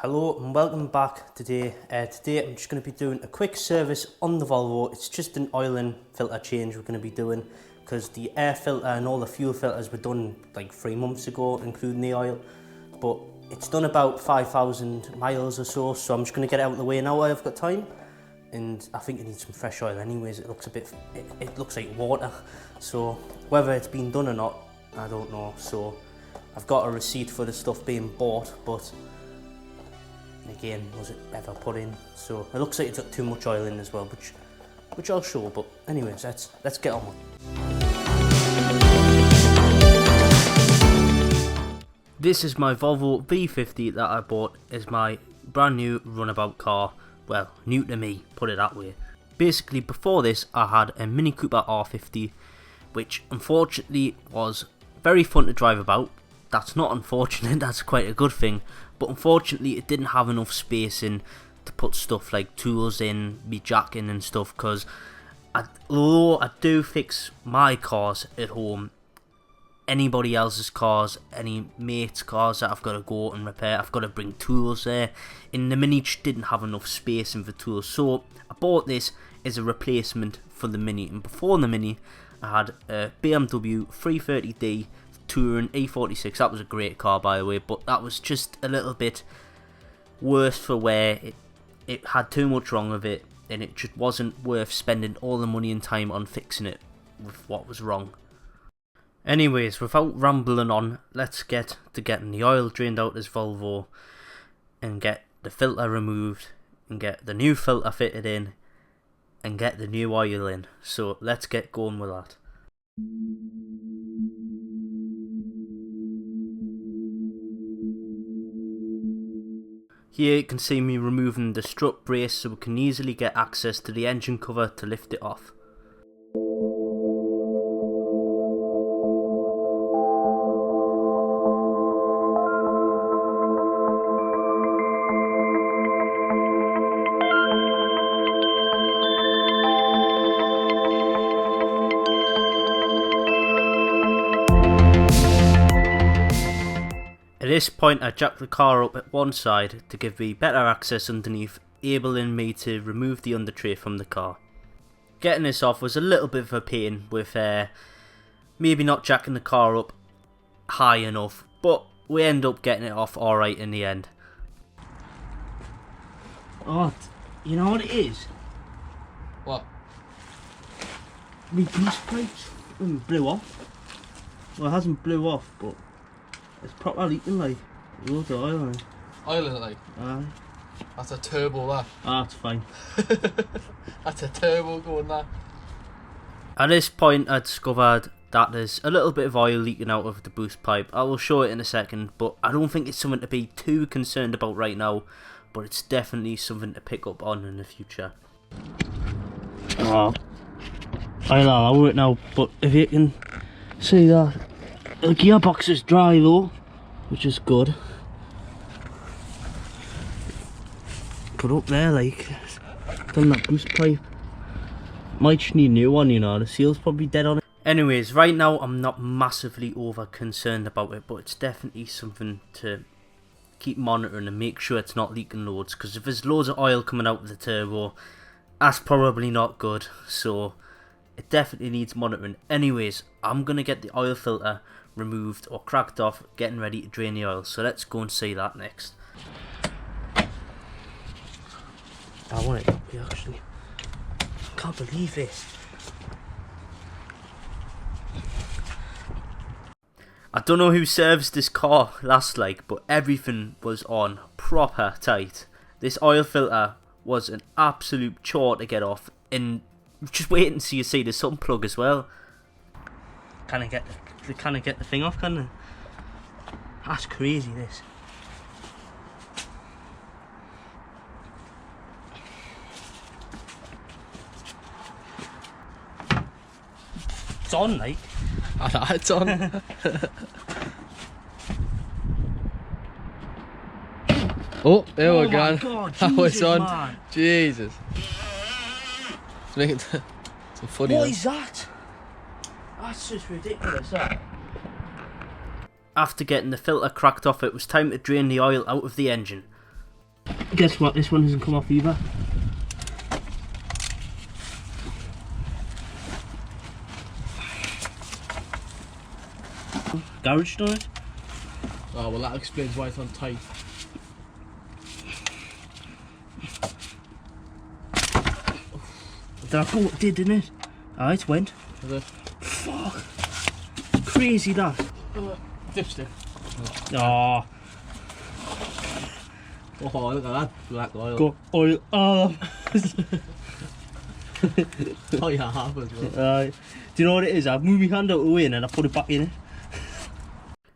Hello and welcome back today. Today I'm just going to be doing a quick service on the Volvo. It's just an oil and filter change we're going to be doing because the air filter and all the fuel filters were done like 3 months ago, including the oil. But it's done about 5,000 miles or so I'm just going to get it out of the way now while I've got time. And I think it needs some fresh oil anyways. It looks a bit, it looks like water. So whether it's been done or not, I don't know. So I've got a receipt for the stuff being bought, but again, was it ever put in? So it looks like it's got too much oil in as well, which I'll show. But anyways, let's get on with it. This is my Volvo V50 that I bought as my brand new runabout car. Well, new to me, put it that way. Basically, before this, I had a Mini Cooper R50, which unfortunately was very fun to drive about. That's not unfortunate, that's quite a good thing. But unfortunately, it didn't have enough space in to put stuff like tools in, me jack in and stuff. Because although I do fix my cars at home, anybody else's cars, any mate's cars that I've got to go and repair, I've got to bring tools there. And the Mini just didn't have enough space in for tools, so I bought this as a replacement for the Mini. And before the Mini, I had a BMW 330D Touring E46. That was a great car, by the way, but that was just a little bit worse for wear. It had too much wrong with it, and it just wasn't worth spending all the money and time on fixing it with what was wrong. Anyways, without rambling on, let's get to getting the oil drained out this Volvo and get the filter removed and get the new filter fitted in and get the new oil in. So let's get going with that. Here you can see me removing the strut brace so we can easily get access to the engine cover to lift it off. At this point, I jacked the car up at one side to give me better access underneath, enabling me to remove the under tray from the car. Getting this off was a little bit of a pain with maybe not jacking the car up high enough, but we end up getting it off alright in the end. Oh, you know what it is? What? My grease pipes blew off. Well, it hasn't blew off, but it's proper leaking like loads of oil in it. Oil in it, like? Aye. That's a turbo, that. Ah, it's fine. That's a turbo going there. At this point, I discovered that there's a little bit of oil leaking out of the boost pipe. I will show it in a second, but I don't think it's something to be too concerned about right now, but it's definitely something to pick up on in the future. Oh, I'll allow it now, but if you can see that, the gearbox is dry though, which is good. Put up there, like, done that boost pipe. Might just need a new one, you know, the seal's probably dead on it. Anyways, right now I'm not massively over concerned about it, but it's definitely something to keep monitoring and make sure it's not leaking loads, because if there's loads of oil coming out of the turbo, that's probably not good, so it definitely needs monitoring. Anyways, I'm going to get the oil filter removed or cracked off, getting ready to drain the oil, so let's go and see that next. I want it up here actually. I can't believe this. I don't know who serviced this car last but everything was on proper tight. This oil filter was an absolute chore to get off, and just wait until you see the sun plug as well. Can I get the thing off, can I? That's crazy, this. It's on, like. I know it's on. Oh, there we go. God, That was Jesus, on. man. Jesus. It's making some funny. What is that? That's just ridiculous, that. After getting the filter cracked off, it was time to drain the oil out of the engine. Guess what? This one hasn't come off either. Garage done it. Oh well, that explains why it's on tight. Did I go? It did, didn't it? Ah, it went. Is it? Fuck. Crazy that. Dipstick. Oh. Oh, look at that black oil. Go oil. Oh. Oh, you have as well. Do you know what it is? I've moved my hand out of the way and then I put it back in it.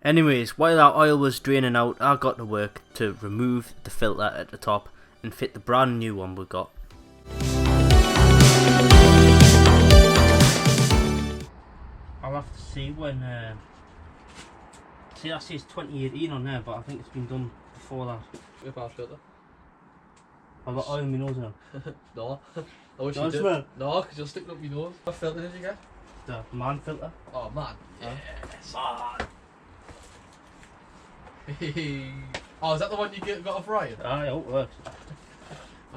Anyways, while our oil was draining out, I got to work to remove the filter at the top and fit the brand new one we got. I'll have to see when. See, that says 2018 on there, but I think it's been done before that. Whip our filter. I've got oil in my nose now. No. I wish No, you did. smell. No, because you'll stick it up your nose. What filter did you get? The man filter. Oh, man. Yes. Oh, is that the one you got off Ryan? I hope it works.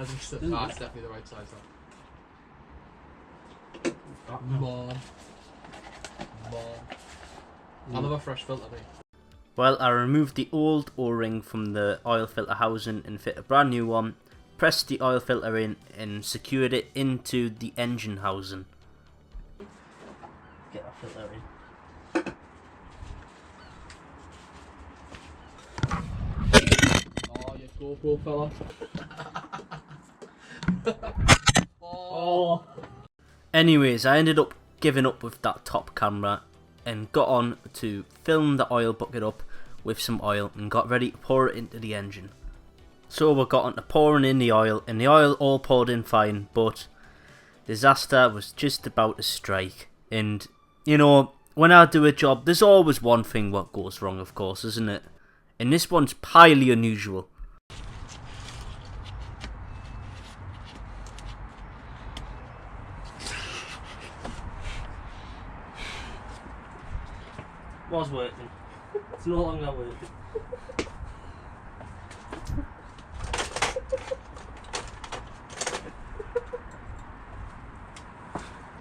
It's definitely the right size. Mom. I'll have a fresh filter, mate. Well, I removed the old O-ring from the oil filter housing and fit a brand new one, pressed the oil filter in and secured it into the engine housing. Get that filter in. Oh, you GoPro fella. Oh. Anyways, I ended up giving up with that top camera and got on to film the oil bucket up with some oil and got ready to pour it into the engine. So we got on to pouring in the oil and the oil all poured in fine, but disaster was just about to strike. And you know, when I do a job, there's always one thing what goes wrong, of course, isn't it? And this one's highly unusual. Was working. It's no longer working.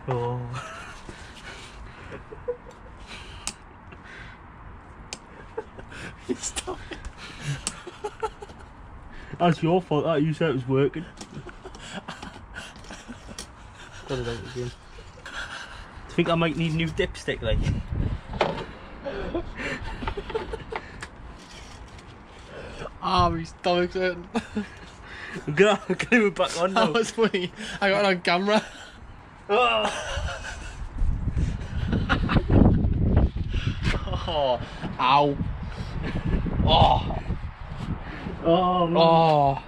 Oh. Stop it. That's your fault that you said it was working. Got it out again. Do you think I might need a new dipstick, like? Ah, my stomach's hurting. I'm gonna move back on now. That was funny. I got it on camera. Oh. Oh, ow. Oh. Oh, man. Oh.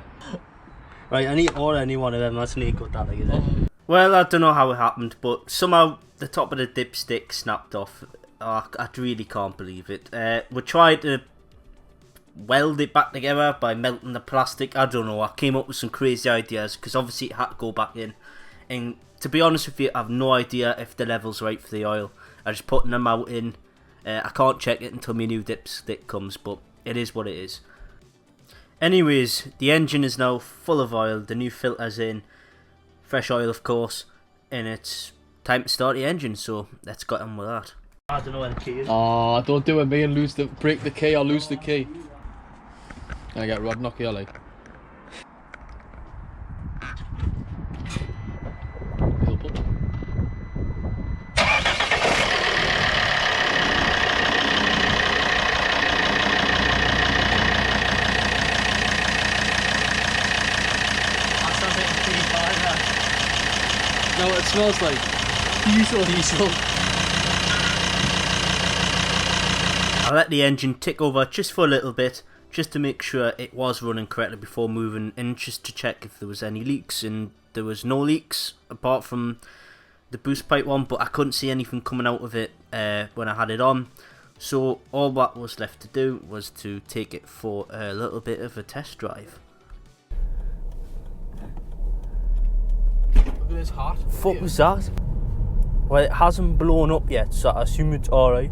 Right, I need to order any one of them. That's need to cut that, like, is it? Well, I don't know how it happened, but somehow the top of the dipstick snapped off. Oh, I really can't believe it. We tried to weld it back together by melting the plastic. I don't know, I came up with some crazy ideas because obviously it had to go back in, and to be honest with you, I have no idea if the level's right for the oil. I just putting them out in. I can't check it until my new dipstick comes, but it is what it is. Anyways, the engine is now full of oil, the new filter's in, fresh oil of course, and it's time to start the engine, so let's get on with that. I don't know where the key is. Oh, don't do it, me, and break the key or lose the key. Can I get Rod knock here, like? No, it smells like diesel. I let the engine tick over just for a little bit, just to make sure it was running correctly before moving, and just to check if there was any leaks, and there was no leaks apart from the boost pipe one, but I couldn't see anything coming out of it when I had it on, so all that was left to do was to take it for a little bit of a test drive. Look at this heart. Fuck was that? Well, it hasn't blown up yet, so I assume it's alright.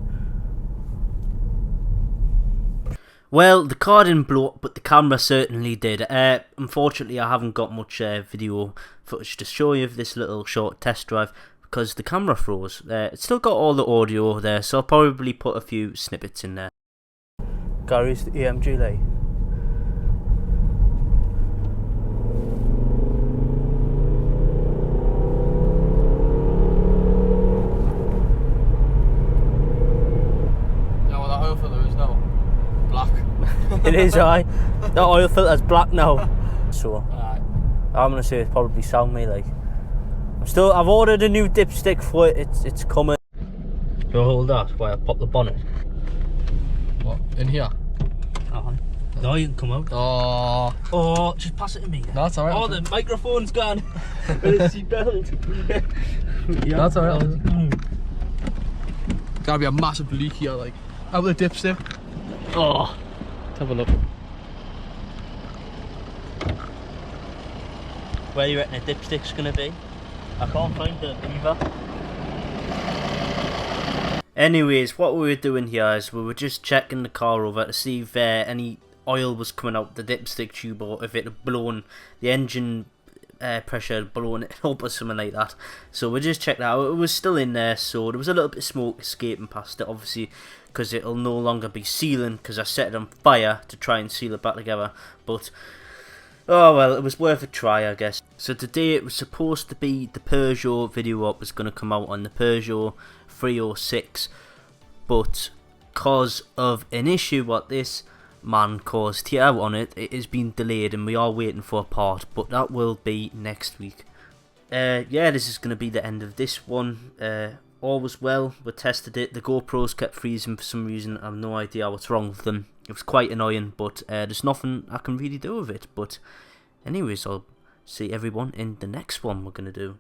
Well, the car didn't blow up, but the camera certainly did. Unfortunately, I haven't got much video footage to show you of this little short test drive because the camera froze. It's still got all the audio there, so I'll probably put a few snippets in there. Gary's the EMG light. It is, aye. That oil filter's black now. So, I'm gonna say it's probably sound me like. I've ordered a new dipstick for it. It's coming. Do I hold that while I pop the bonnet? What? In here? No, you can come out. Oh, just pass it to me. No, that's alright. Oh, the microphone's gone. With its seatbelt. Yeah, that's alright. Gotta be a massive leak here, like out of the dipstick. Oh. Let's have a look. Where you reckon the dipstick's gonna be? I can't find it either. Anyways, what we were doing here is we were just checking the car over to see if any oil was coming out the dipstick tube or if it had blown the engine pressure had blown it up or something like that. So we just checked that out. It was still in there, so there was a little bit of smoke escaping past it, obviously, because it'll no longer be sealing because I set it on fire to try and seal it back together. But oh well, it was worth a try, I guess. So today it was supposed to be the Peugeot video up was going to come out on the Peugeot 306, but because of an issue what this man caused here on it, it has been delayed and we are waiting for a part, but that will be next week. Yeah, this is going to be the end of this one. All was well, we tested it, the GoPros kept freezing for some reason, I have no idea what's wrong with them. It was quite annoying, but there's nothing I can really do with it. But anyways, I'll see everyone in the next one we're going to do.